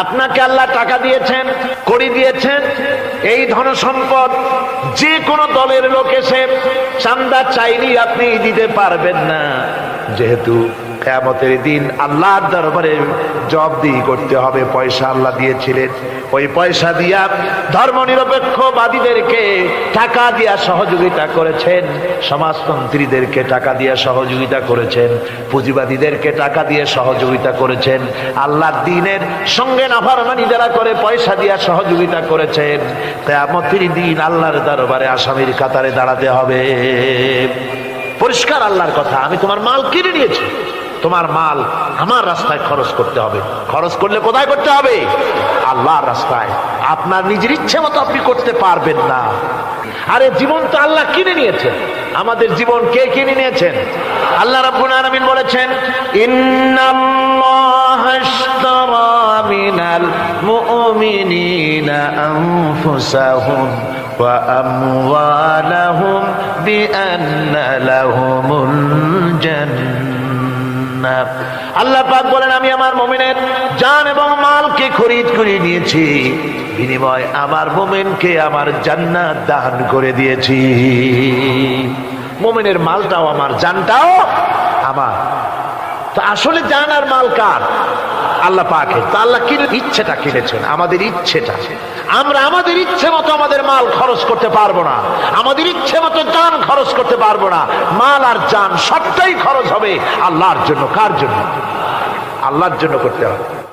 আপনাকে আল্লাহ টাকা দিয়েছেন, কড়ি দিয়েছেন, এই ধন সম্পদ যে কোনো দলের লোক এসে চান্দা চাইলেই আপনি দিতে পারবেন না, যেহেতু কিয়ামতের দিন আল্লাহর দরবারে জবাবদিহি করতে হবে। পয়সা আল্লাহ দিয়েছিলেন, ওই পয়সা দিয়া ধর্মনিরপেক্ষবাদীদেরকে টাকা দিয়া সহযোগিতা করেছেন, সমাজতন্ত্রীদেরকে টাকা দিয়া সহযোগিতা করেছেন, পুঁজিবাদীদেরকে টাকা দিয়ে সহযোগিতা করেছেন, আল্লাহর দ্বীনের সঙ্গে নাফরমানি যারা করে পয়সা দিয়া সহযোগিতা করেছেন। কিয়ামতের দিন আল্লাহর দরবারে আসামির কাতারে দাঁড়াতে হবে। পরিষ্কার আল্লাহর কথা, আমি তোমার মাল কিনে নিয়েছি, তোমার মাল আমার রাস্তায় খরচ করতে হবে। খরচ করলে কোথায় করতে হবে? আল্লাহর রাস্তায়। আপনার নিজের ইচ্ছে মতো আপনি করতে পারবেন না। আরে জীবন তো আল্লাহ কিনে নিয়েছেন, আমাদের জীবন কে কিনে নিয়েছেন? আল্লাহ রাব্বুল আলামিন বলেছেন, ইন্নাল্লাহা আশতারা মিনাল মুমিনিনা আনফুসাহুম ওয়া আমওয়ালাহুম বিআন্না লাহুমুল জান্নাহ। আল্লাহ পাক বলেন, আমি আমার মুমিনের জান এবং মালকে খরিদ করে নিয়েছি, বিনিময় আমার মুমিনকে আমার জান্নাত দান করে দিয়েছি। মুমিনের মালটাও আমার, জানটাও আমার। তো আসলে জান আর মাল কার? আল্লাহ পাকের। তো আল্লাহ কিনে, ইচ্ছেটা কিনেছেন, আমাদের ইচ্ছেটা। আমরা আমাদের ইচ্ছে মতো আমাদের মাল খরচ করতে পারবো না, আমাদের ইচ্ছে মতো জান খরচ করতে পারবো না। মাল আর জান সবটাই খরচ হবে আল্লাহর জন্য। কার জন্য? আল্লাহর জন্য করতে হবে।